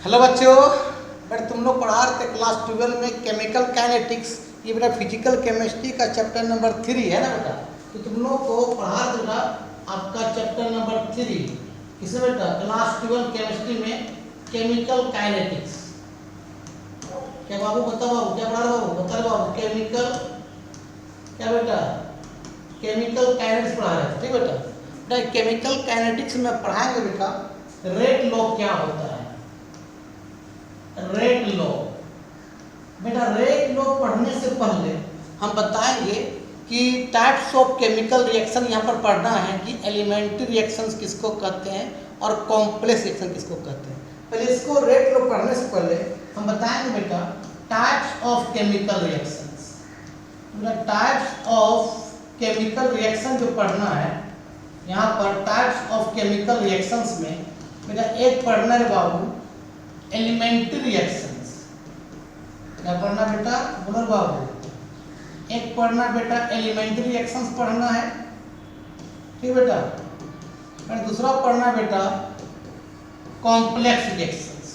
Hello बच्चों, बेटा तुम लोग पढ़ा रहे थे क्लास 12 में केमिकल काइनेटिक्स। ये बेटा फिजिकल केमिस्ट्री का चैप्टर नंबर 3 है ना बेटा। तो तुम लोग को पढ़ा रहे बेटा आपका चैप्टर नंबर 3 किसमें बेटा, क्लास 12 केमिस्ट्री में केमिकल काइनेटिक्स। क्या बाबू बता, बाबू क्या पढ़ा रहे बाबू, बता रहे बाबू केमिकल क्या बेटा, केमिकल काइनेटिक्स पढ़ा रहे थे। ठीक बेटा, केमिकल काइनेटिक्स में पढ़ाएंगे बेटा रेट लॉ क्या होता है। रेट लॉ बेटा, रेट लॉ पढ़ने से पहले हम बताएंगे कि टाइप्स ऑफ केमिकल रिएक्शन यहाँ पर पढ़ना है कि एलिमेंट्री रिएक्शंस किसको कहते हैं और कॉम्प्लेक्स रिएक्शन किसको कहते हैं। पहले इसको रेट लॉ पढ़ने से पहले हम बताएंगे बेटा types of chemical reactions. Types of chemical reaction जो पढ़ना है यहाँ पर, टाइप्स ऑफ केमिकल रिएक्शंस में बेटा एक पढ़ना है बाबू एलिमेंट्री रिएक्शंस। क्या पढ़ना बेटा, बोलो बाबू। एक पढ़ना बेटा एलिमेंट्री रिएक्शंस पढ़ना है, ठीक बेटा। और दूसरा पढ़ना बेटा कॉम्प्लेक्स रिएक्शंस।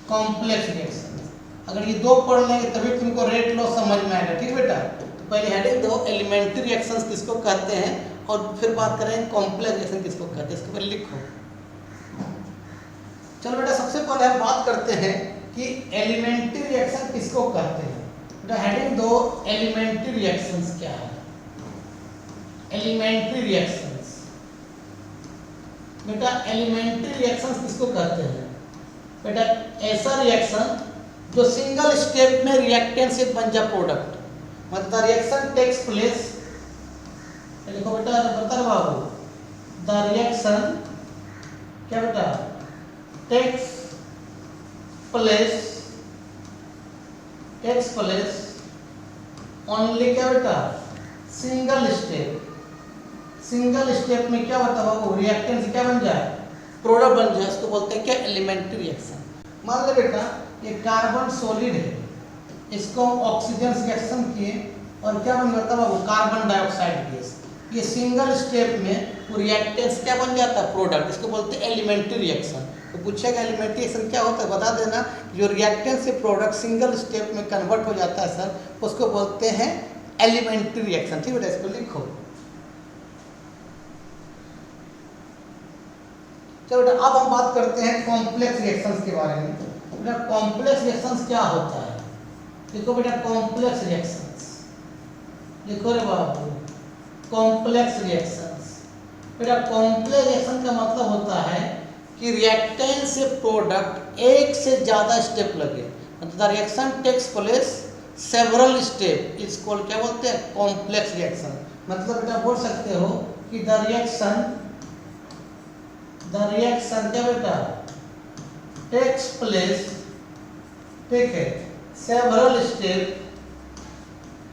कॉम्प्लेक्स रिएक्शंस अगर ये दो पढ़ लेंगे तभी तुमको रेट लॉ समझ में आएगा, ठीक बेटा। तो पहले हेडिंग दो एलिमेंट्री रिएक्शंस किसको कहते हैं और फिर बात करेंगे कॉम्प्लेक्स रिएक्शन किसको कहते हैं। इसको पहले लिखो। चलो बेटा, सबसे पहले हम बात करते हैं कि एलिमेंट्री रिएक्शन किसको कहते हैं। बेटा हेडिंग दो एलिमेंट्री रिएक्शंस क्या है। एलिमेंट्री रिएक्शंस बेटा, एलिमेंट्री रिएक्शंस किसको कहते हैं बेटा, ऐसा रिएक्शन जो सिंगल स्टेप में रिएक्टेंट से बन जा प्रोडक्ट, मतलब रिएक्शन टेक्स प्लेस। देखो बेटा, बता बाबू, द रिएक्शन क्या बेटा takes place only क्या बेटा, सिंगल स्टेप। सिंगल स्टेप में क्या होता है बाबू, रिएक्टेंट से क्या बन जाए, प्रोडक्ट बन जाए। इसको बोलते हैं क्या, एलिमेंट्री रिएक्शन। मान ले बेटा ये कार्बन सॉलिड है, इसको हम ऑक्सीजन से रिएक्शन किए और क्या बन जाता है बाबू, कार्बन डाइऑक्साइड गैस। ये सिंगल स्टेप में रिएक्टेंट क्या बन जाता है, प्रोडक्ट। इसको बोलते हैं एलिमेंट्री रिएक्शन। तो पूछेगा एलिमेंट्री रिएक्शन क्या होता है, बता देना। जो रिएक्टेंट से प्रोडक्ट सिंगल स्टेप में कन्वर्ट हो जाता है सर, उसको बोलते हैं एलिमेंट्री रिएक्शन, ठीक बेटा। इसको लिखो। चलो बेटा, अब हम बात करते हैं कॉम्प्लेक्स रिएक्शंस के बारे में। बेटा कॉम्प्लेक्स रिएक्शंस क्या होता है, देखो बेटा कॉम्प्लेक्स रिएक्शंस, देखो रे बाबू कॉम्प्लेक्स रिएक्शंस। बेटा कॉम्प्लेक्स रिएक्शन का मतलब होता है कि रिएक्टेंट से प्रोडक्ट एक से ज़्यादा स्टेप लगे, मतलब reaction takes place several step, इसको क्या बोलते हैं, कॉम्प्लेक्स रिएक्शन। मतलब बेटा बोल सकते हो कि द रिएक्शन क्या बेटा टेक्स प्लेस, ठीक है, सेवरल स्टेप।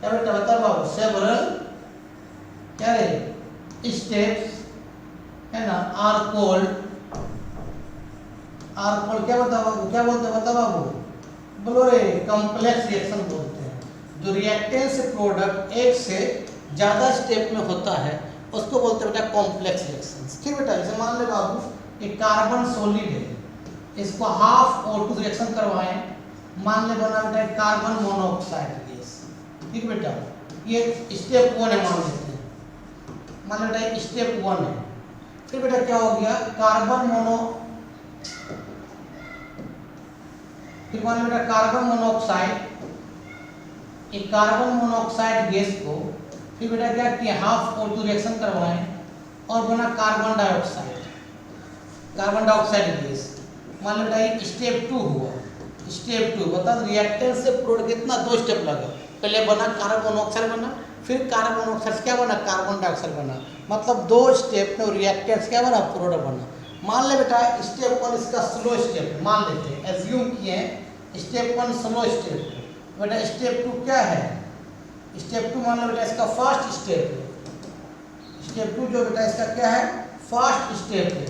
क्या बेटा बता बाबू, सेवरल क्या है स्टेप्स है ना, आर कॉल्ड क्या बता बाबू, क्या बोलते हैं बता बाबू, बोलो रे, कॉम्प्लेक्स रिएक्शन बोलते हैं। जो रिएक्टेंट से प्रोडक्ट एक से ज़्यादा स्टेप में होता है उसको बोलते हैं बेटा कॉम्प्लेक्स रिएक्शंस, ठीक बेटा। जैसे मान ले बाबू एक कार्बन सॉलिड है, इसको हाफ O2 रिएक्शन करवाएं, मान ले बना बेटा कार्बन मोनोऑक्साइड गैस, ठीक बेटा। ये स्टेप 1 है, मान लेते हैं, मान ले बेटा स्टेप 1 है। फिर बेटा क्या हो गया, फिर मान बेटा कार्बन मोनोऑक्साइड, एक कार्बन मोनोऑक्साइड गैस को फिर बेटा क्या किया, हाफ O2 रिएक्शन करवाएं और बना कार्बन डाइऑक्साइड गैस। मान लो बेटा स्टेप 2 हुआ। स्टेप 2 बता, रिएक्टेंट से प्रोडक्ट कितना, 2 स्टेप लगा। पहले बना कार्बन मोनोऑक्साइड बना, फिर कार्बन मोनोऑक्साइड क्या बना, कार्बन डाइऑक्साइड बना। मतलब 2 स्टेप में रिएक्टेंट्स क्या बना, प्रोडक्ट बना। मान ले बेटा स्टेप 1 इसका स्लो स्टेप, मान लेते हैं, एज्यूम किए स्टेप 1 स्लो स्टेप। बेटा स्टेप 2 क्या है, स्टेप 2 मान लो बेटा इसका फर्स्ट स्टेप है। स्टेप 2 जो बेटा इसका क्या है, फर्स्ट स्टेप है,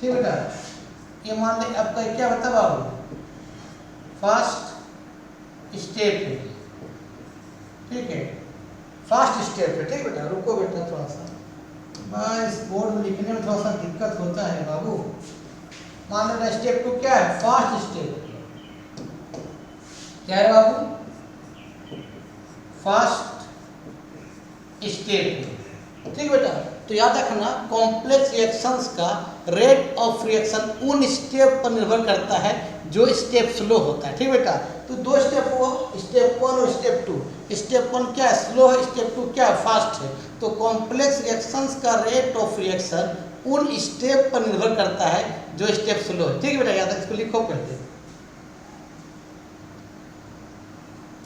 ठीक बेटा। ये मान ले आपका क्या बता बाबू, फर्स्ट स्टेप है, ठीक है, फर्स्ट स्टेप है, ठीक बेटा। रुको बेटा थोड़ा सा, बस बोर्ड में लिखने में थोड़ा सा दिक्कत होता है बाबू। मान लेना स्टेप 2 क्या है, फास्ट स्टेप, क्या है बाबू, फास्ट स्टेप। ठीक बेटा, तो याद रखना कॉम्प्लेक्स रिएक्शंस का रेट ऑफ रिएक्शन उन स्टेप पर निर्भर करता है जो स्टेप स्लो होता है। ठीक बेटा, तो दो स्टेप हुआ, स्टेप 1 और स्टेप 2। स्टेप 1 क्या है, स्लो है, स्टेप 2 क्या है, फास्ट है। तो कॉम्प्लेक्स रिएक्शंस का रेट ऑफ रिएक्शन उन स्टेप पर निर्भर करता है जो स्टेप स्लो है। ठीक है बेटा, याद इसको लिखो पहले।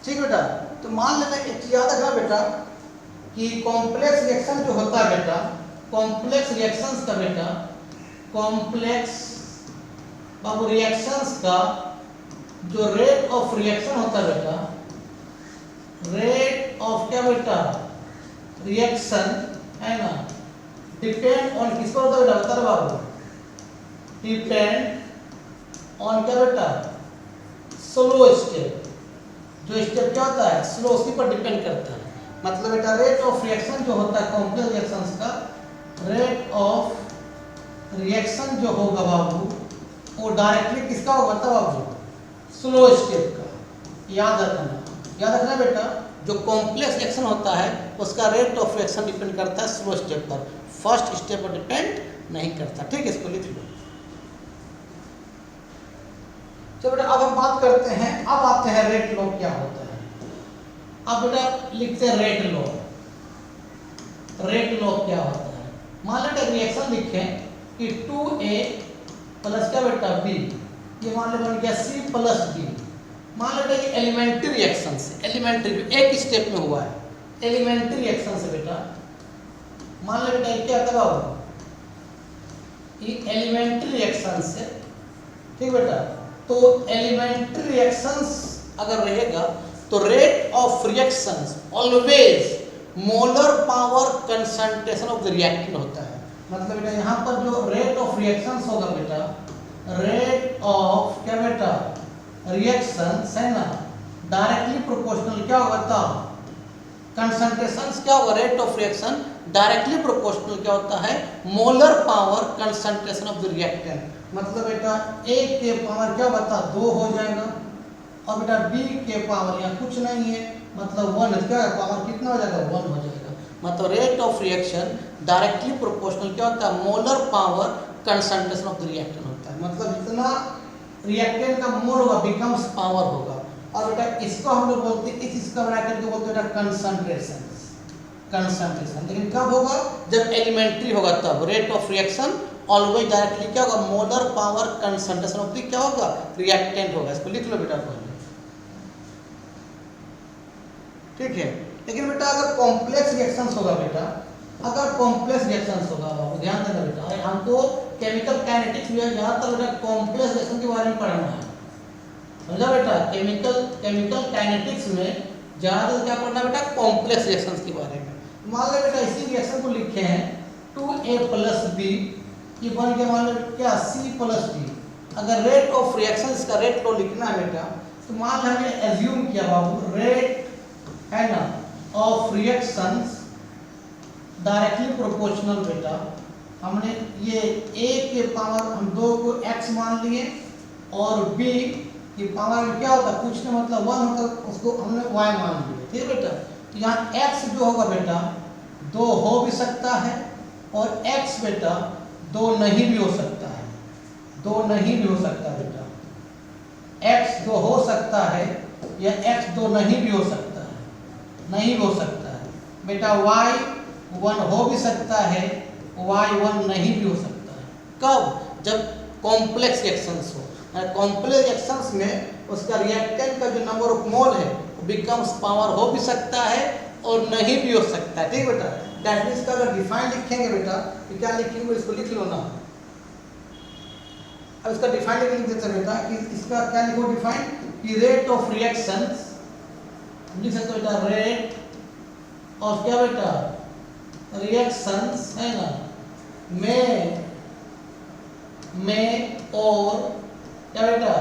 ठीक बेटा, तो मान लेना एक याद रखना बेटा कि कॉम्प्लेक्स रिएक्शन जो होता है बेटा, कॉम्प्लेक्स रिएक्शंस का बेटा, कॉम्प्लेक्स बाबू रिएक्शंस का जो रेट ऑफ रिएक्शन होता है बेटा, रेट ऑफ क्या बेटा, रिएक्शन है ना, डिपेंड ऑन किस पर होता है बेटा, बता रहे बाबू, डिपेंड ऑन क्या बेटा, स्लो स्टेप। जो स्टेप क्या होता है, स्लो, उसी पर डिपेंड करता है। मतलब बेटा रेट ऑफ रिएक्शन जो होता है कॉम्प्लेक्स रिएक्शंस का, रेट ऑफ रिएक्शन जो होगा बाबू वो डायरेक्टली किसका होगा, बता बाबू, स्लो स्टेप का। याद रखना बेटा, जो कॉम्प्लेक्स रिएक्शन होता है उसका रेट ऑफ रिएक्शन डिपेंड करता है स्लो स्टेप पर, फर्स्ट स्टेप पर डिपेंड नहीं करता। ठीक है, इसको लिख लो। चलो बेटा अब हम बात करते हैं, अब आते हैं रेट लॉ क्या होता है। अब बेटा लिखते हैं रेट लॉ। रेट लॉ क्या होता है, मान लेते रिएक्शन लिखें कि 2A प्लस क्या बेटा B, ये मान लो बन गया C प्लस D। मान लेते हैं एलिमेंट्री रिएक्शन से, एलिमेंट्री एक स्टेप में हुआ है, एलिमेंट्री रिएक्शन से बेटा, मान लो बेटा क्या था बाबू, ये एलिमेंट्री रिएक्शन से। ठीक बेटा, तो एलिमेंट्री रिएक्शंस अगर रहेगा तो rate of reactions always molar power concentration of the reactant होता है। मतलब बेटा यहाँ पर जो रेट ऑफ रिएक्शंस होगा बेटा, रेट ऑफ क्या बेटा, रिएक्शंस है ना, डायरेक्टली प्रोपोर्शनल क्या होगा, बताओ, कंसंट्रेशंस क्या होगा, rate of reaction directly proportional क्या होता है, molar power concentration of the reactant. मतलब बेटा A के पावर क्या बता 2 हो जाएगा, और बेटा B के पावर यहाँ कुछ नहीं है, मतलब 1, क्या पावर कितना हो जाएगा, 1 हो जाएगा। मतलब rate of reaction directly proportional क्या होता है, molar power concentration of the reactant होता है। मतलब जितना रिएक्टेंट का मोल होगा बिकम्स पावर होगा। और बेटा इसको हम लोग बोलते हैं, इस इसका ब्रैकेट को बोलते हैं कंसंट्रेशन, कंसंट्रेशन। लेकिन कब होगा, जब एलिमेंट्री होगा तब। Rate of reaction always directly क्या होगा, molar power concentration of the क्या होगा, रिएक्टेंट होगा। इसको लिख लो बेटा पहले। ठीक है, लेकिन बेटा अगर कॉम्प्लेक्स रिएक्शंस होगा बेटा, अगर कॉम्प्लेक्स रिएक्शंस होगा बाबू ध्यान देना बेटा, हमको केमिकल काइनेटिक्स में यहाँ तक बेटा कॉम्प्लेक्स रिएक्शन के बारे में पढ़ना है, समझा बेटा। केमिकल काइनेटिक्स में ज़्यादातर क्या पढ़ना बेटा, कॉम्प्लेक्स रिएक्शंस के बारे में। मान लो बेटा इसी रिएक्शन को लिखे हैं 2A प्लस B, ये बन गया मान लो क्या C प्लस D। अगर रेट ऑफ रिएक्शन इसका रेट लो लिखना है बेटा, तो मान लो हमने एज्यूम किया बाबू रेट है ना ऑफ रिएक्शंस डायरेक्टली प्रोपोर्शनल बेटा, हमने ये A के पावर हम 2 को x मान लिए और B की पावर में क्या होता है, कुछ नहीं मतलब 1 होता, उसको हमने y मान लिया। ठीक है बेटा, तो यहाँ x जो होगा बेटा 2 हो भी सकता है और x बेटा 2 नहीं भी हो सकता है, 2 नहीं भी हो सकता बेटा, x 2 हो सकता है या x 2 नहीं भी हो सकता है, नहीं हो सकता है बेटा, y 1 हो भी सकता है, y 1 नहीं भी हो सकता है। कब, जब कॉम्प्लेक्स रिएक्शंस हो। कॉम्प्लेक्स रिएक्शंस में उसका रिएक्टेंट का जो नंबर ऑफ मोल है वो बिकम्स पावर हो भी सकता है और नहीं भी हो सकता है। ठीक बेटा, दैट मींस का अगर डिफाइन लिखेंगे बेटा तो क्या लिखेंगे, इसको लिख लो ना। अब इसका डिफाइन लिख देते हैं बेटा कि इसका क्या लिखो डिफाइन, कि रेट ऑफ रिएक्शंस लिख सकते बेटा, रेट ऑफ क्या बेटा, रिएक्शंस है ना, में और क्या बेटा,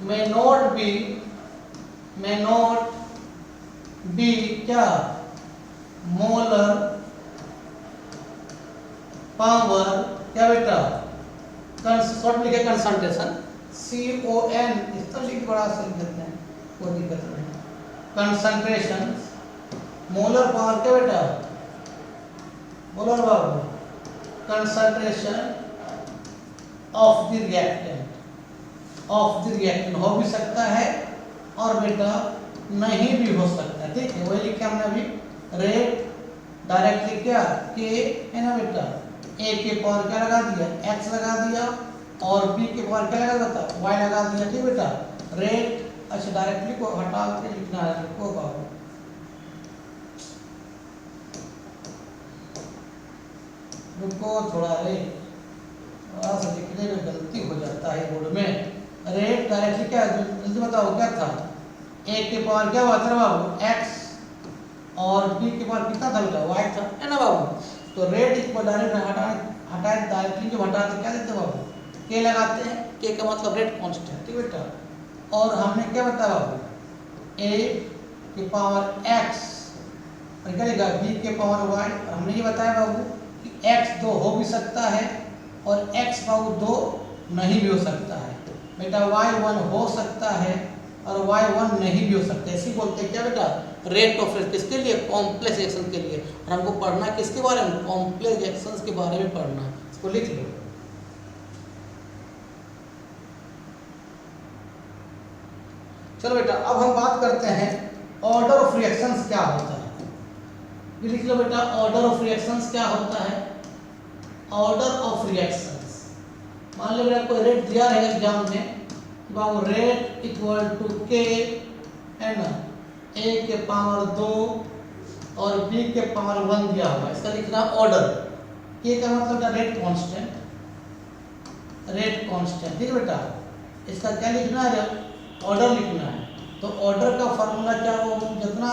may not be क्या, मोलर पावर क्या बेटा, शॉर्ट लिखे कंसंट्रेशन, CON इस तरह लिख बड़ा से लिख देते हैं, कोई दिक्कत नहीं। कंसंट्रेशन मोलर पावर क्या बेटा, molar power concentration of the reactant, of the reactant हो भी सकता है और बेटा नहीं भी हो सकता है, ठीक है। वही लिखे हमने अभी, रेट डायरेक्टली क्या के है ना बेटा, ए के पावर क्या लगा दिया, x लगा दिया, और b के पावर क्या लगा था, y लगा दिया, ठीक बेटा। रेट अच्छा डायरेक्टली को हटा के लिखना है, लिखो बाबू, रुको थोड़ा रे, थोड़ा सा लिखने में गलती हो जाता है बोर्ड में। रेट डायरेक्टली क्या, जल्दी बताओ क्या था, a के पावर क्या हुआ था बाबू, x, और b के पावर कितना था बेटा, y था, है ना बाबू। तो रेट इक्वल डायरेक्ट हटाए डायरेक्टली जो हटाते क्या देते बाबू, k लगाते हैं, k का मतलब रेट कांस्टेंट, ठीक बेटा। और हमने क्या बताया बाबू, a के पावर x और क्या लिखा, b के पावर y, और हमने ये बताया बाबू कि x 2 हो भी सकता है और x बाबू 2 नहीं भी हो सकता है बेटा, y 1 हो सकता है और y 1 नहीं भी हो सकता है। इसी बोलते हैं क्या बेटा, रेट ऑफ रेट, किसके लिए, कॉम्प्लेक्स रिएक्शन के लिए। और हमको पढ़ना किसके बारे में, कॉम्प्लेक्स रिएक्शंस के बारे में पढ़ना, इसको लिख लो। चलो बेटा अब हम बात करते हैं ऑर्डर ऑफ रिएक्शंस क्या होता है, ये लिख लो बेटा, ऑर्डर ऑफ रिएक्शंस क्या होता है। ऑर्डर ऑफ रिएक्शंस, मान लो बेटा कोई रेट दिया रहेगा एग्जाम में, बाबू रेट इक्वल टू के है ना, a के पावर 2 और b के पावर 1 दिया हुआ, इसका लिखना ऑर्डर। k का मतलब रेट कांस्टेंट, रेट कांस्टेंट, ठीक है बेटा। इसका क्या लिखना है, ऑर्डर लिखना है। तो ऑर्डर का फार्मूला क्या होगा, जितना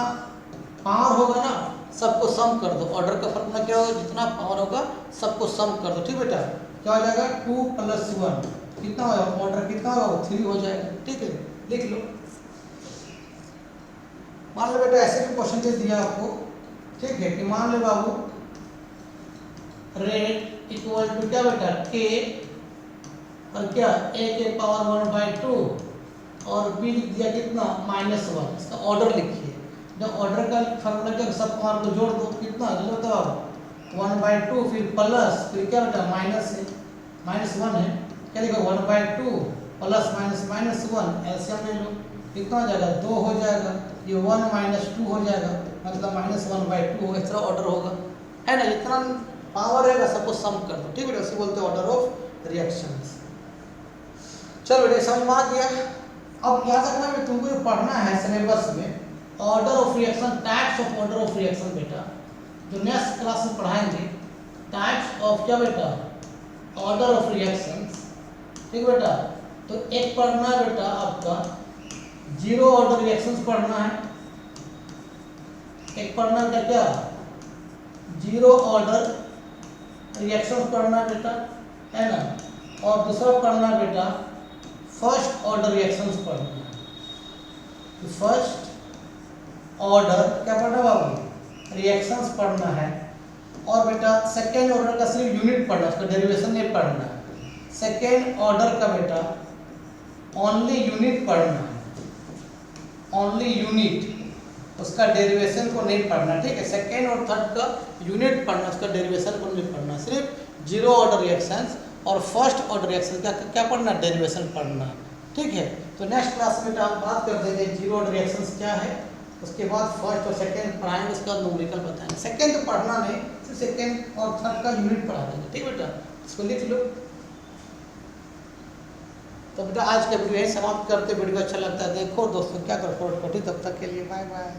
पावर होगा ना सबको सम कर दो। ऑर्डर का फार्मूला क्या होगा, जितना पावर होगा सबको सम कर दो, ठीक बेटा। क्या हो जाएगा, 2 + 1 कितना होगा, ऑर्डर कितना होगा, 3 हो जाएगा, ठीक है, लिख लो। मान लो बेटा ऐसे भी क्वेश्चन दे दिया आपको, ठीक है, कि मान लो बाबू रेट इक्वल टू क्या बेटा, के और क्या a के पावर 1/2 और b लिख दिया कितना, -1। इसका ऑर्डर लिखिए। जब ऑर्डर का फार्मूला क्या, सब पावर को जोड़ दो, कितना जो बताओ, 1/2 फिर प्लस फिर क्या बेटा माइनस है, -1 है, क्या लिखा 1/2 प्लस माइनस -1, एलसीएम ले लो, कितना हो जाएगा 2 हो जाएगा, ये 1 - 2 हो जाएगा, मतलब -1/2 होगा। इस तरह ऑर्डर होगा, है ना, जितना पावर रहेगा सबको सम कर दो, ठीक है, इसे बोलते हैं ऑर्डर ऑफ रिएक्शंस। चलो बेटा समझ में आ गया। अब याद रखना है तुमको ये पढ़ना है सिलेबस में, order of reaction, types of order of reaction बेटा, जो नेक्स्ट क्लास में पढ़ाएंगे। टाइप्स ऑफ क्या बेटा, ऑर्डर ऑफ रिएक्शंस, ठीक बेटा। तो एक पढ़ना है बेटा आपका जीरो ऑर्डर रिएक्शंस पढ़ना है, एक पढ़ना बेटा क्या, जीरो ऑर्डर रिएक्शंस पढ़ना है बेटा, है ना। और दूसरा पढ़ना है बेटा फर्स्ट ऑर्डर रिएक्शंस पढ़ना है। तो फर्स्ट ऑर्डर क्या पढ़ना बाबू, रिएक्शंस पढ़ना है। और बेटा सेकेंड ऑर्डर का सिर्फ यूनिट पढ़ना, उसका डेरिवेशन नहीं पढ़ना है। सेकेंड ऑर्डर का बेटा ओनली यूनिट पढ़ना है, ओनली यूनिट, उसका डेरिवेशन को नहीं पढ़ना, ठीक है। सेकेंड और थर्ड का यूनिट पढ़ना, उसका डेरिवेशन को नहीं पढ़ना, सिर्फ जीरो ऑर्डर रिएक्शंस और फर्स्ट ऑर्डर रिएक्शन का क्या पढ़ना, डेरिवेशन पढ़ना, ठीक है। तो नेक्स्ट क्लास में हम बात कर देंगे जीरो ऑर्डर रिएक्शंस क्या है, उसके बाद फर्स्ट और सेकेंड पढ़ाएंगे, उसका न्यूमेरिकल बताएंगे। सेकेंड तो पढ़ना नहीं, सिर्फ सेकेंड और थर्ड का यूनिट पढ़ा देंगे, ठीक बेटा, इसको लिख लो। तो बेटा आज का वीडियो यही समाप्त करते, वीडियो अच्छा लगता है देखो दोस्तों, क्या करो, तब तक के लिए बाय बाय।